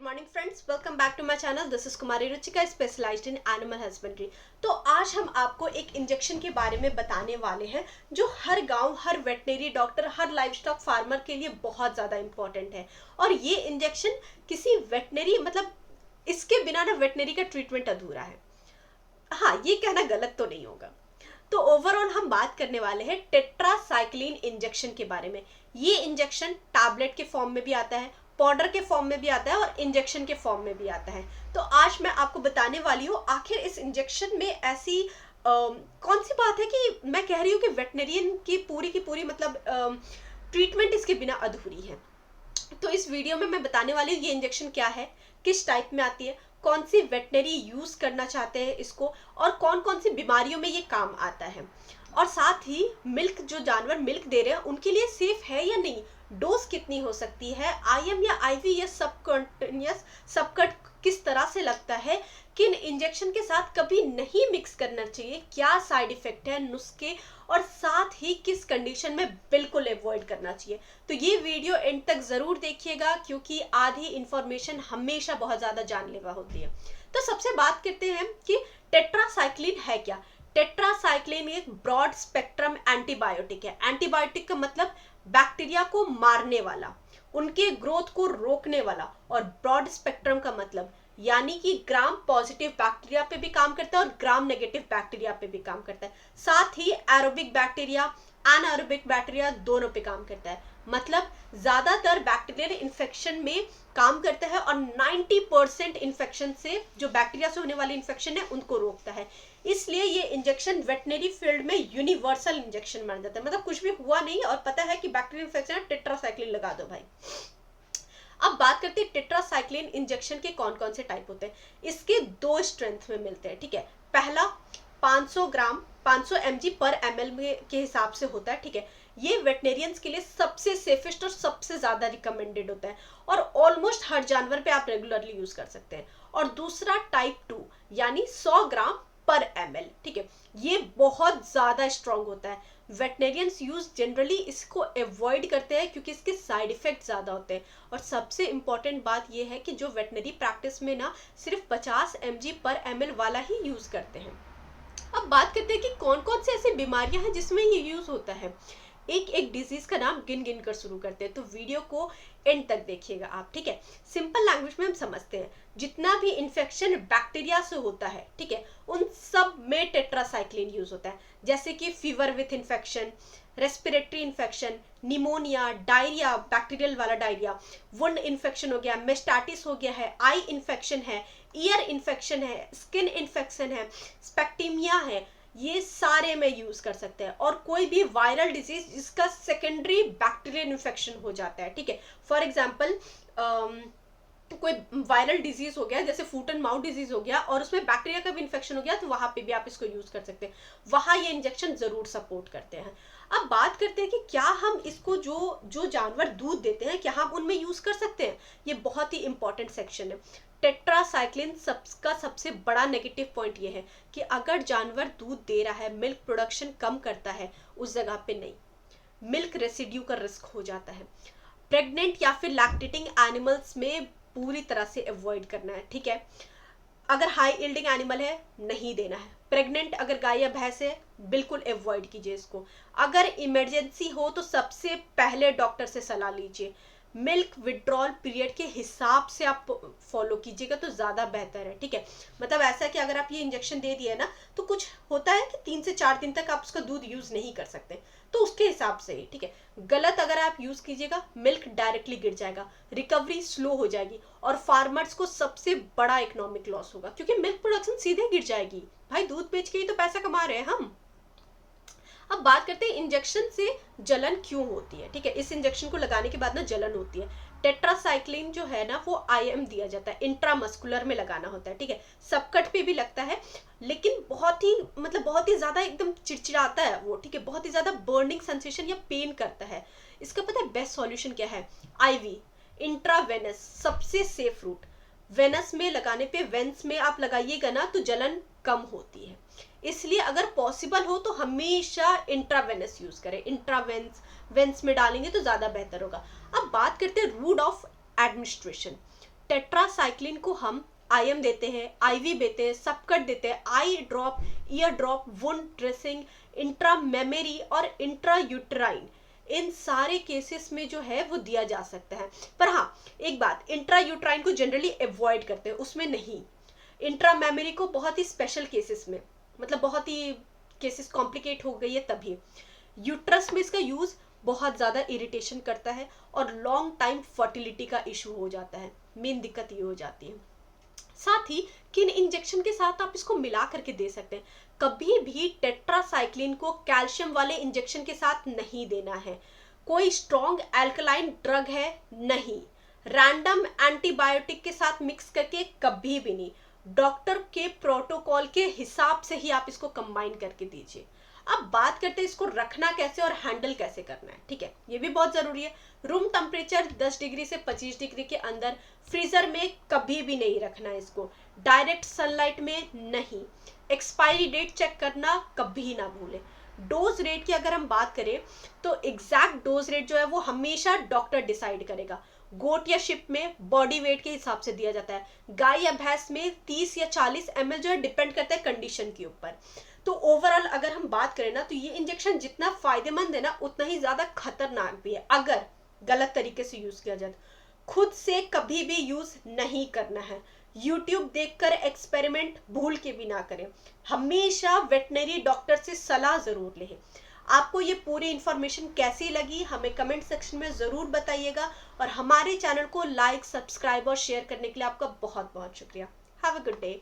Morning friends, welcome back to my channel. This is Kumari Ruchika, specialized in animal husbandry. तो आज हम आपको एक इंजेक्शन के बारे में बताने वाले हैं जो हर गांव, हर वेटनरी डॉक्टर, हर लाइव स्टॉक फार्मर के लिए बहुत ज़्यादा इंपॉर्टेंट है। और ये इंजेक्शन किसी वेटनरी इसके बिना ना वेटनरी का ट्रीटमेंट अधूरा है। हाँ, ये कहना गलत तो नहीं होगा। तो ओवरऑल हम बात करने वाले हैं टेट्रासाइक्लिन इंजेक्शन के बारे में। ये इंजेक्शन टैबलेट के फॉर्म में भी आता है, पाउडर के फॉर्म में भी आता है और इंजेक्शन के फॉर्म में भी आता है। तो आज मैं आपको बताने वाली हूँ आखिर इस इंजेक्शन में ऐसी कौन सी बात है कि मैं कह रही हूँ कि वेटनरियन की पूरी ट्रीटमेंट इसके बिना अधूरी है। तो इस वीडियो में मैं बताने वाली हूँ ये इंजेक्शन क्या है, किस टाइप में आती है, कौन सी वेटनरी यूज करना चाहते हैं इसको, और कौन कौन सी बीमारियों में ये काम आता है। और साथ ही मिल्क, जो जानवर मिल्क दे रहे हैं उनके लिए सेफ है या नहीं, डोज कितनी हो सकती है, आईएम या आईवी या सबकंटिन्यूअस, सबकट किस तरह से लगता है, किन इंजेक्शन के साथ कभी नहीं मिक्स करना चाहिए, क्या साइड इफेक्ट है नुस्खे, और साथ ही किस कंडीशन में बिल्कुल अवॉइड करना चाहिए। तो ये वीडियो एंड तक जरूर देखिएगा क्योंकि आधी इंफॉर्मेशन हमेशा बहुत ज्यादा जानलेवा होती है। तो सबसे बात करते हैं कि टेट्रासाइक्लिन है क्या। टेट्रासाइक्लिन एक ब्रॉड स्पेक्ट्रम एंटीबायोटिक है। एंटीबायोटिक का मतलब बैक्टीरिया को मारने वाला, उनके ग्रोथ को रोकने वाला, और ब्रॉड स्पेक्ट्रम का मतलब यानी कि ग्राम पॉजिटिव बैक्टीरिया पे भी काम करता है और ग्राम नेगेटिव बैक्टीरिया पे भी काम करता है। साथ ही एरोबिक बैक्टीरिया, एनारोबिक बैक्टीरिया दोनों पे काम करता है। मतलब ज्यादातर बैक्टीरियल इन्फेक्शन में काम करता है और 90% इन्फेक्शन से, जो बैक्टीरिया से होने वाली इन्फेक्शन है, उनको रोकता है। इसलिए ये इंजेक्शन वेटनरी फील्ड में यूनिवर्सल इंजेक्शन माना जाता है। मतलब कुछ भी हुआ नहीं और पता है कि बैक्टीरियल इन्फेक्शन है, टेट्रासाइक्लिन लगा दो भाई। अब बात करते हैं टेट्रासाइक्लिन इंजेक्शन के कौन कौन से टाइप होते हैं। इसके दो स्ट्रेंथ में मिलते हैं, ठीक है। पहला 500 ग्राम 500 mg पर ml के हिसाब से होता है, ठीक है। ये वेटनेरियंस के लिए सबसे सेफेस्ट और सबसे ज्यादा रिकमेंडेड होता है और ऑलमोस्ट हर जानवर पे आप रेगुलरली यूज कर सकते हैं। और दूसरा टाइप 2 यानी 100 ग्राम पर ml, ठीक है। ये बहुत ज्यादा स्ट्रॉन्ग होता है। वेटनेरियंस यूज जनरली इसको अवॉइड करते हैं क्योंकि इसके साइड इफेक्ट ज्यादा होते हैं। और सबसे इंपॉर्टेंट बात यह है कि जो वेटनरी प्रैक्टिस में ना सिर्फ 50 mg पर ml वाला ही यूज करते हैं। अब बात करते हैं कि कौन कौन सी ऐसी बीमारियां हैं जिसमें ये यूज होता है। एक एक डिजीज का नाम गिन गिन कर शुरू करते हैं, तो वीडियो को एंड तक देखिएगा आप, ठीक है। सिंपल लैंग्वेज में हम समझते हैं, जितना भी इन्फेक्शन बैक्टीरिया से होता है, ठीक है, उन सब में टेट्रासाइक्लिन यूज होता है। जैसे कि fever with infection, respiratory infection, pneumonia, diarrhoea, bacterial वाला डायरिया, वुंड इन्फेक्शन हो गया, मेस्टाइटिस हो गया है, आई इन्फेक्शन है, ईयर इन्फेक्शन है, स्किन इन्फेक्शन है, स्पेक्टीमिया है, ये सारे में यूज कर सकते हैं। और कोई भी वायरल डिजीज जिसका सेकेंडरी बैक्टीरियल इन्फेक्शन हो जाता है, ठीक है। फॉर एग्जाम्पल कोई वायरल डिजीज हो गया, जैसे फूट एंड माउथ डिजीज हो गया और उसमें बैक्टीरिया का भी इन्फेक्शन हो गया, तो वहां पे भी आप इसको यूज कर सकते हैं। वहां ये इंजेक्शन जरूर सपोर्ट करते हैं। अब बात करते हैं कि क्या हम इसको जो जो जानवर दूध देते हैं, क्या हम उनमें यूज कर सकते हैं। ये बहुत ही इंपॉर्टेंट सेक्शन है। टेट्रासाइक्लिन का सबसे बड़ा नेगेटिव पॉइंट ये है कि अगर जानवर दूध दे रहा है, मिल्क प्रोडक्शन कम करता है, उस जगह पे नहीं, मिल्क रेसिड्यू का रिस्क हो जाता है। प्रेग्नेंट या फिर लैक्टेटिंग एनिमल्स में पूरी तरह से अवॉइड करना है, ठीक है। अगर हाई यील्डिंग एनिमल है, नहीं देना है। प्रेग्नेंट अगर गाय या भैंस है, बिल्कुल अवॉइड कीजिए इसको। अगर इमरजेंसी हो तो सबसे पहले डॉक्टर से सलाह लीजिए। मिल्क विड्रॉल पीरियड के हिसाब से आप फॉलो कीजिएगा तो ज्यादा बेहतर है, ठीक है। मतलब ऐसा कि अगर आप ये इंजेक्शन दे दिए ना, तो कुछ होता है कि 3 से 4 दिन तक आप उसका दूध यूज नहीं कर सकते, तो उसके हिसाब से ही, ठीक है। गलत अगर आप यूज कीजिएगा, मिल्क डायरेक्टली गिर जाएगा, रिकवरी स्लो हो जाएगी और फार्मर्स को सबसे बड़ा इकोनॉमिक लॉस होगा क्योंकि मिल्क प्रोडक्शन सीधे गिर जाएगी। भाई दूध बेच के ही तो पैसा कमा रहे हैं हम। अब बात करते हैं इंजेक्शन से जलन क्यों होती है, ठीक है। इस इंजेक्शन को लगाने के बाद ना जलन होती है। टेट्रासाइक्लिन जो है ना, वो आईएम दिया जाता है, इंट्रामस्कुलर में लगाना होता है, ठीक है। सबकट पे भी लगता है, लेकिन बहुत ही ज्यादा एकदम चिड़चिड़ाता है वो, ठीक है। बहुत ही ज्यादा बर्निंग सेंसेशन या पेन करता है। इसका पता है बेस्ट सॉल्यूशन क्या है, आईवी, इंट्रावेनस, सबसे सेफ रूट। वेनस में लगाने पे, वेंस में आप लगाइएगा ना तो जलन कम होती है। इसलिए अगर पॉसिबल हो तो हमेशा इंट्रावेनस यूज करें। इंट्रावेंस वेंस में डालेंगे तो ज्यादा बेहतर होगा। अब बात करते हैं रूट ऑफ एडमिनिस्ट्रेशन। टेट्रासाइक्लिन को हम IM देते हैं, IV देते हैं, सबकट देते हैं, eye drop, ear drop, wound dressing, intramammary और इंट्रायूटराइन, इन सारे केसेस में जो है वो दिया जा सकता है। पर हाँ, एक बात, इंट्रायूटराइन को जनरली अवॉइड करते हैं, उसमें नहीं। इंट्रामेमरी को बहुत ही स्पेशल केसेस में, मतलब बहुत ही केसेस कॉम्प्लिकेट हो गई है तभी। यूट्रस में इसका यूज बहुत ज़्यादा इरिटेशन करता है और लॉन्ग टाइम फर्टिलिटी का इशू हो जाता है, मेन दिक्कत ये हो जाती है। साथ ही किन इंजेक्शन के साथ आप इसको मिला करके दे सकते हैं, कभी भी टेट्रासाइक्लिन को कैल्शियम वाले इंजेक्शन के साथ नहीं देना है। कोई स्ट्रॉन्ग एल्कलाइन ड्रग है नहीं, रैंडम एंटीबायोटिक के साथ मिक्स करके कभी भी नहीं। डॉक्टर के प्रोटोकॉल के हिसाब से ही आप इसको कंबाइन करके दीजिए। अब बात करते हैं इसको रखना कैसे और हैंडल कैसे करना है। ठीक है, ये भी बहुत जरूरी है। रूम टेम्परेचर 10 डिग्री से 25 डिग्री के अंदर, फ्रीजर में कभी भी नहीं रखना है इसको, डायरेक्ट सनलाइट में नहीं। एक्सपायरी डेट चेक करना कभी ना भूलें। डोज रेट की अगर हम बात करें तो एग्जैक्ट डोज रेट जो है वो हमेशा डॉक्टर डिसाइड करेगा। गोट या शिप में बॉडी वेट के हिसाब से दिया जाता है, गाय या भैंस में 30 या 40 ml जो है डिपेंड करता है कंडीशन के ऊपर। तो ओवरऑल अगर हम बात करें ना तो ये इंजेक्शन जितना फायदेमंद है ना उतना ही ज्यादा खतरनाक भी है अगर गलत तरीके से यूज किया जाए। खुद से कभी भी यूज नहीं करना है। यूट्यूब देखकर एक्सपेरिमेंट भूल के भी ना करें। हमेशा वेटनरी डॉक्टर से सलाह जरूर लें। आपको ये पूरी इंफॉर्मेशन कैसी लगी हमें कमेंट सेक्शन में जरूर बताइएगा और हमारे चैनल को लाइक, सब्सक्राइब और शेयर करने के लिए आपका बहुत बहुत शुक्रिया। Have a good day.